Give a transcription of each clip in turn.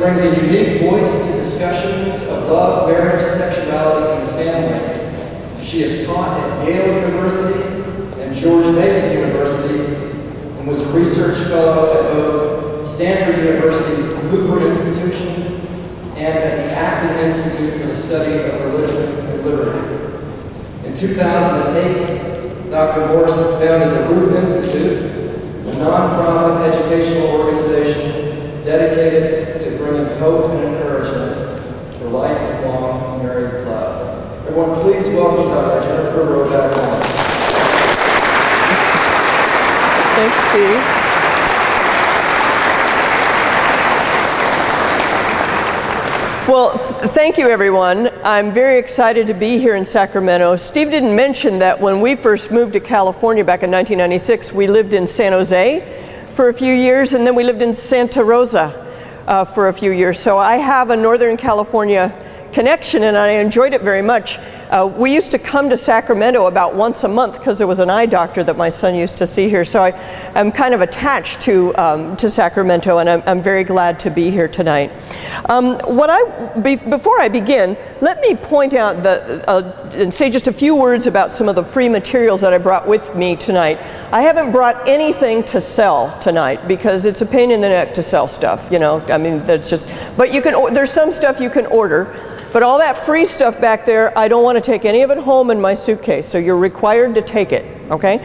brings a unique voice to discussions of love, marriage, sexuality, and family. She is taught at Yale University and George Mason University and was a research fellow at both Stanford University's Hoover Institution and at the Acton Institute for the Study of Religion and Liberty. In 2008, Dr. Morse founded the Ruth Institute, a nonprofit educational organization dedicated to bringing hope and encouragement for lifelong married love. Everyone, please welcome Dr. Jennifer Roback Morse. Thanks, Steve. Well, thank you, everyone. I'm very excited to be here in Sacramento. Steve didn't mention that when we first moved to California back in 1996, we lived in San Jose for a few years, and then we lived in Santa Rosa for a few years. So I have a Northern California connection, and I enjoyed it very much. We used to come to Sacramento about once a month because there was an eye doctor that my son used to see here. So I'm kind of attached to Sacramento, and I'm very glad to be here tonight. Before I begin, let me point out and say just a few words about some of the free materials that I brought with me tonight. I haven't brought anything to sell tonight because it's a pain in the neck to sell stuff, you know. I mean, that's just, but you can, there's some stuff you can order. But all that free stuff back there, I don't want to take any of it home in my suitcase, so you're required to take it, okay?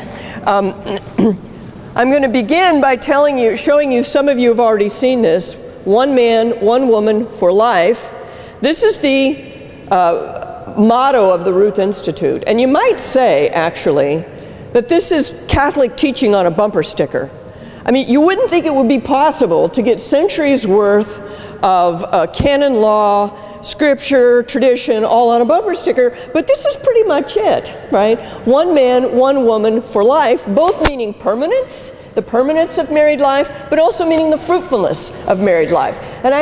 I'm going to begin by showing you, some of you have already seen this, one man, one woman for life. This is the motto of the Ruth Institute. And you might say, actually, that this is Catholic teaching on a bumper sticker. I mean, you wouldn't think it would be possible to get centuries worth of canon law, scripture, tradition, all on a bumper sticker, but this is pretty much it, right? One man, one woman for life, both meaning permanence, the permanence of married life, but also meaning the fruitfulness of married life. And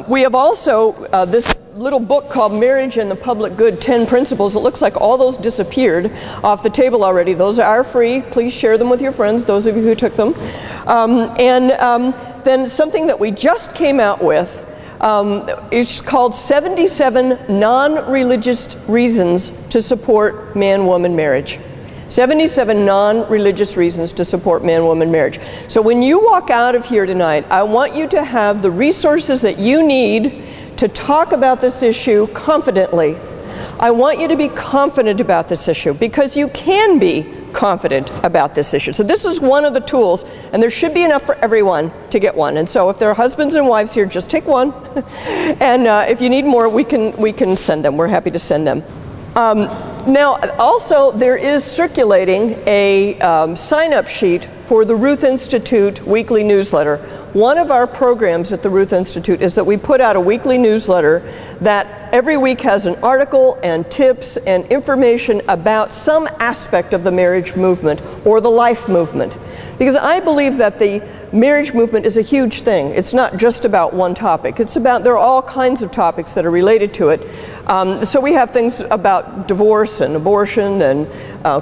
we have also this little book called Marriage and the Public Good, 10 Principles. It looks like all those disappeared off the table already. Those are free. Please share them with your friends, those of you who took them. Then something that we just came out with, it's called 77 Non-Religious Reasons to Support Man-Woman Marriage. 77 non-religious reasons to support man-woman marriage. So when you walk out of here tonight, I want you to have the resources that you need to talk about this issue confidently. I want you to be confident about this issue because you can be confident about this issue. So this is one of the tools, and there should be enough for everyone to get one. And so if there are husbands and wives here, just take one. And if you need more, we can send them. We're happy to send them. Now, also, there is circulating a sign-up sheet for the Ruth Institute weekly newsletter. One of our programs at the Ruth Institute is that we put out a weekly newsletter that every week has an article and tips and information about some aspect of the marriage movement or the life movement. Because I believe that the marriage movement is a huge thing. It's not just about one topic. It's about, there are all kinds of topics that are related to it. So we have things about divorce and abortion and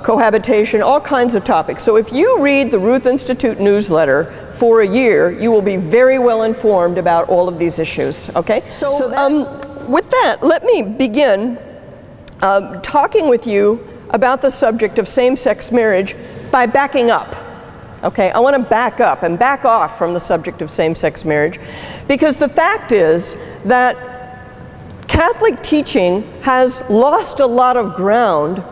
cohabitation, all kinds of topics. So if you read the Ruth Institute newsletter for a year, you will be very well informed about all of these issues, okay? With that, let me begin talking with you about the subject of same-sex marriage by backing up. Okay, I want to back up and back off from the subject of same-sex marriage because the fact is that Catholic teaching has lost a lot of ground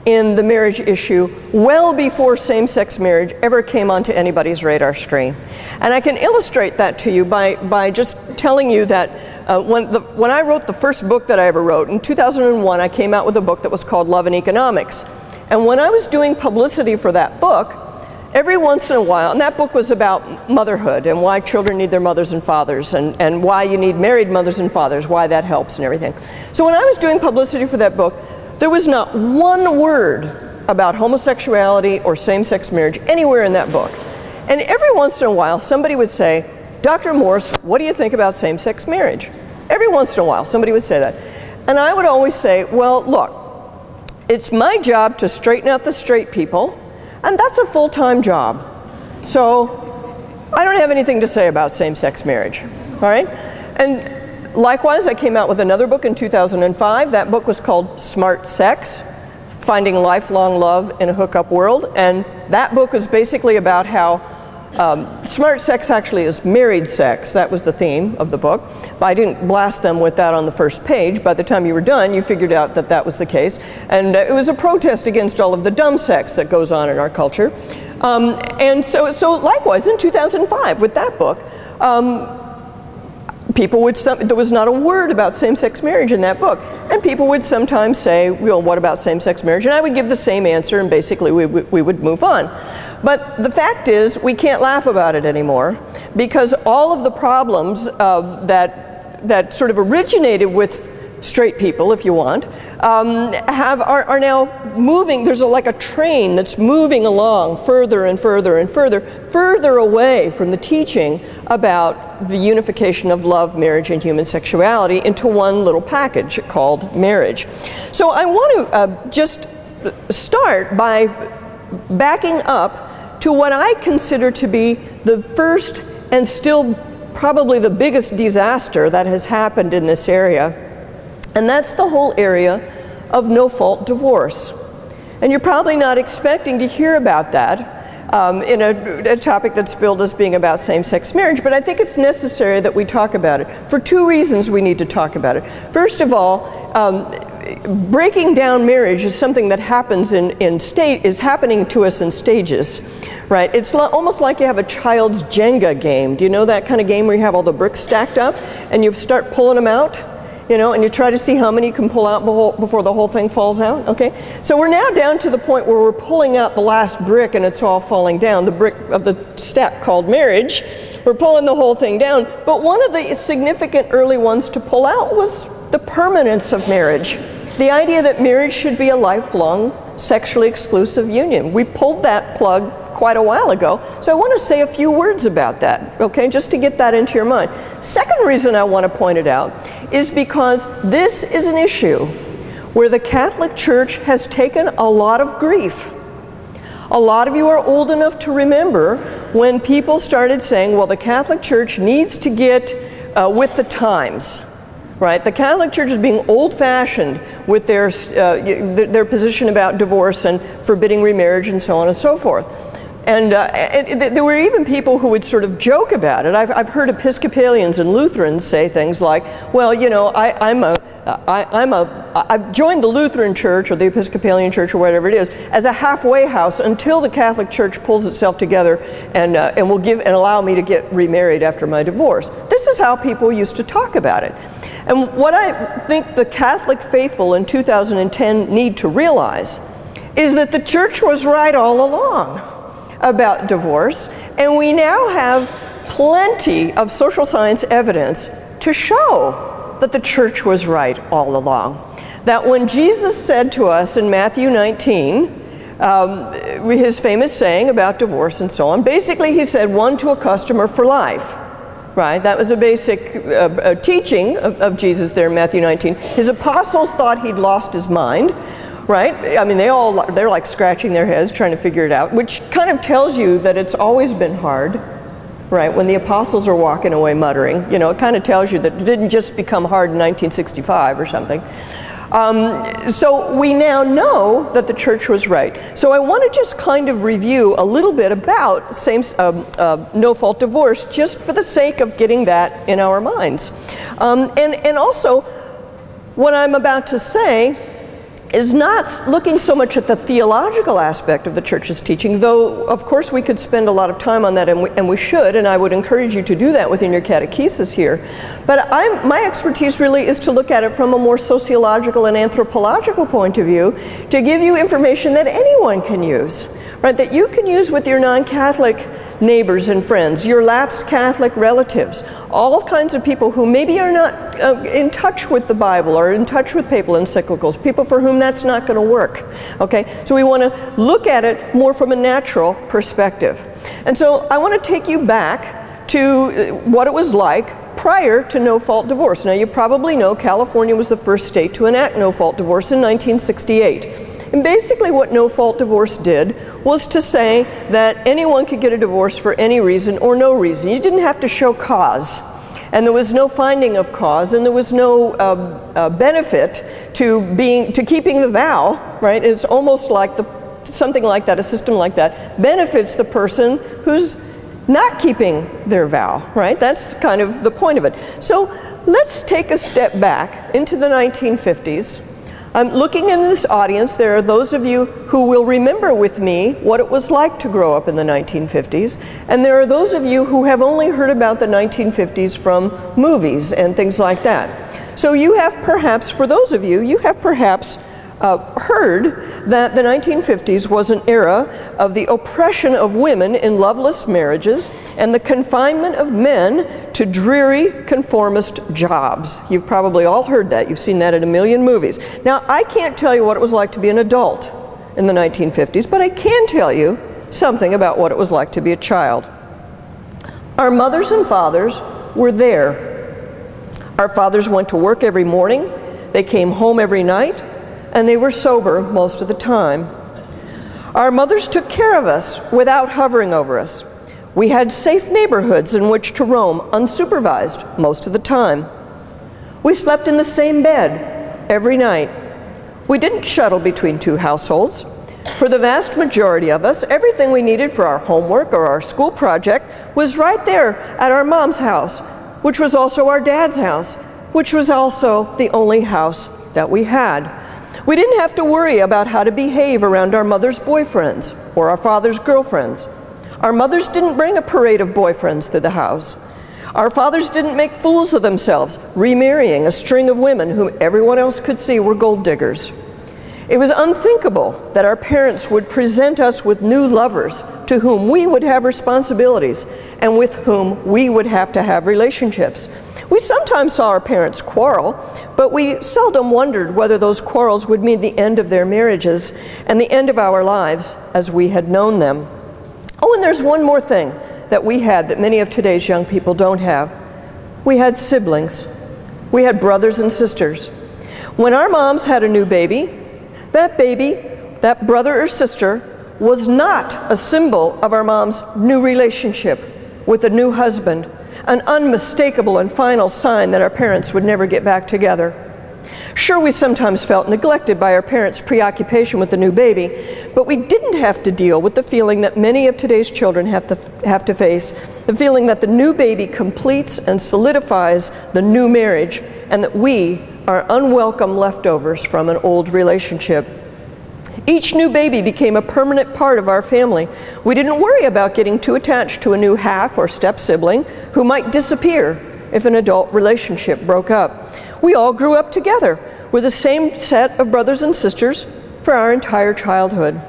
in the marriage issue well before same-sex marriage ever came onto anybody's radar screen. And I can illustrate that to you by just telling you that when I wrote the first book that I ever wrote, in 2001, I came out with a book that was called Love and Economics. And when I was doing publicity for that book, every once in a while, and that book was about motherhood and why children need their mothers and fathers and why you need married mothers and fathers, why that helps and everything. So when I was doing publicity for that book, there was not one word about homosexuality or same-sex marriage anywhere in that book. And every once in a while, somebody would say, Dr. Morse, what do you think about same-sex marriage? Every once in a while, somebody would say that. And I would always say, well, look, it's my job to straighten out the straight people, and that's a full-time job. So I don't have anything to say about same-sex marriage, all right? And likewise, I came out with another book in 2005. That book was called Smart Sex: Finding Lifelong Love in a Hookup World. And that book is basically about how smart sex actually is married sex. That was the theme of the book. But I didn't blast them with that on the first page. By the time you were done, you figured out that that was the case. And it was a protest against all of the dumb sex that goes on in our culture. And so likewise, in 2005, with that book, there was not a word about same-sex marriage in that book. And people would sometimes say, well, what about same-sex marriage? And I would give the same answer, and basically we would move on. But the fact is, we can't laugh about it anymore, because all of the problems that sort of originated with straight people, if you want, are now moving. There's like a train that's moving along further and further and further away from the teaching about the unification of love, marriage, and human sexuality into one little package called marriage. So I want to just start by backing up to what I consider to be the first and still probably the biggest disaster that has happened in this area. And that's the whole area of no-fault divorce. And you're probably not expecting to hear about that in a topic that's billed as being about same-sex marriage, but I think it's necessary that we talk about it. For two reasons we need to talk about it. First of all, breaking down marriage is something that happens is happening to us in stages, right? It's almost like you have a child's Jenga game. Do you know that kind of game where you have all the bricks stacked up and you start pulling them out? You know, and you try to see how many you can pull out before the whole thing falls out, okay? So we're now down to the point where we're pulling out the last brick and it's all falling down, the brick of the stack called marriage. We're pulling the whole thing down, but one of the significant early ones to pull out was the permanence of marriage. The idea that marriage should be a lifelong, sexually exclusive union. We pulled that plug quite a while ago, so I want to say a few words about that, okay, just to get that into your mind. Second reason I want to point it out is because this is an issue where the Catholic Church has taken a lot of grief. A lot of you are old enough to remember when people started saying, well, the Catholic Church needs to get with the times. Right? The Catholic Church is being old-fashioned with their position about divorce and forbidding remarriage and so on and so forth. And there were even people who would sort of joke about it. I've heard Episcopalians and Lutherans say things like, well, you know, I've joined the Lutheran Church or the Episcopalian Church or whatever it is as a halfway house until the Catholic Church pulls itself together and will give and allow me to get remarried after my divorce. This is how people used to talk about it. And what I think the Catholic faithful in 2010 need to realize is that the Church was right all along about divorce, and we now have plenty of social science evidence to show that the Church was right all along. That when Jesus said to us in Matthew 19, his famous saying about divorce and so on, basically he said, one to a customer for life. Right, that was a basic teaching of Jesus there in Matthew 19. His apostles thought he'd lost his mind, right? I mean, they're like scratching their heads trying to figure it out, which kind of tells you that it's always been hard, right? When the apostles are walking away muttering, you know, it kind of tells you that it didn't just become hard in 1965 or something. So we now know that the Church was right. So I want to just kind of review a little bit about no-fault divorce, just for the sake of getting that in our minds. And also, what I'm about to say is not looking so much at the theological aspect of the Church's teaching, though of course we could spend a lot of time on that, and we should, and I would encourage you to do that within your catechesis here. But my expertise really is to look at it from a more sociological and anthropological point of view, to give you information that anyone can use. Right, that you can use with your non-Catholic neighbors and friends, your lapsed Catholic relatives, all kinds of people who maybe are not in touch with the Bible or in touch with papal encyclicals, people for whom that's not going to work. Okay, so we want to look at it more from a natural perspective. And so I want to take you back to what it was like prior to no-fault divorce. Now you probably know California was the first state to enact no-fault divorce in 1968. And basically what no-fault divorce did was to say that anyone could get a divorce for any reason or no reason. You didn't have to show cause. And there was no finding of cause, and there was no benefit to keeping the vow, right? It's almost like something like that, a system like that, benefits the person who's not keeping their vow, right? That's kind of the point of it. So let's take a step back into the 1950s. Looking in this audience, there are those of you who will remember with me what it was like to grow up in the 1950s, and there are those of you who have only heard about the 1950s from movies and things like that. So you have perhaps, for those of you, you have perhaps heard that the 1950s was an era of the oppression of women in loveless marriages and the confinement of men to dreary conformist jobs. You've probably all heard that. You've seen that in a million movies. Now, I can't tell you what it was like to be an adult in the 1950s, but I can tell you something about what it was like to be a child. Our mothers and fathers were there. Our fathers went to work every morning. They came home every night. And they were sober most of the time. Our mothers took care of us without hovering over us. We had safe neighborhoods in which to roam unsupervised most of the time. We slept in the same bed every night. We didn't shuttle between two households. For the vast majority of us, everything we needed for our homework or our school project was right there at our mom's house, which was also our dad's house, which was also the only house that we had. We didn't have to worry about how to behave around our mother's boyfriends or our father's girlfriends. Our mothers didn't bring a parade of boyfriends to the house. Our fathers didn't make fools of themselves, remarrying a string of women whom everyone else could see were gold diggers. It was unthinkable that our parents would present us with new lovers to whom we would have responsibilities and with whom we would have to have relationships. We sometimes saw our parents quarrel, but we seldom wondered whether those quarrels would mean the end of their marriages and the end of our lives as we had known them. Oh, and there's one more thing that we had that many of today's young people don't have. We had siblings. We had brothers and sisters. When our moms had a new baby, that brother or sister, was not a symbol of our mom's new relationship with a new husband, an unmistakable and final sign that our parents would never get back together. Sure, we sometimes felt neglected by our parents' preoccupation with the new baby, but we didn't have to deal with the feeling that many of today's children have to face, the feeling that the new baby completes and solidifies the new marriage, and that we are unwelcome leftovers from an old relationship. Each new baby became a permanent part of our family. We didn't worry about getting too attached to a new half or step sibling who might disappear if an adult relationship broke up. We all grew up together with the same set of brothers and sisters for our entire childhood.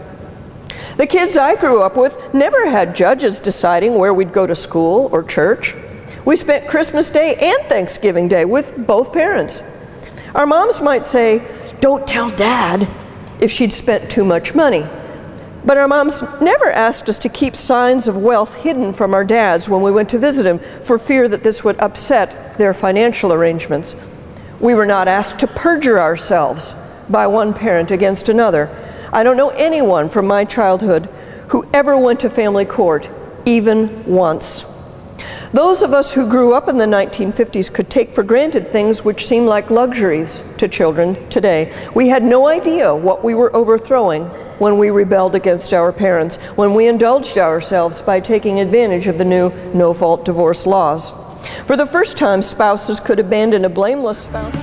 The kids I grew up with never had judges deciding where we'd go to school or church. We spent Christmas Day and Thanksgiving Day with both parents. Our moms might say, "Don't tell Dad," if she'd spent too much money. But our moms never asked us to keep signs of wealth hidden from our dads when we went to visit him for fear that this would upset their financial arrangements. We were not asked to perjure ourselves by one parent against another. I don't know anyone from my childhood who ever went to family court, even once. Those of us who grew up in the 1950s could take for granted things which seem like luxuries to children today. We had no idea what we were overthrowing when we rebelled against our parents, when we indulged ourselves by taking advantage of the new no-fault divorce laws. For the first time, spouses could abandon a blameless spouse.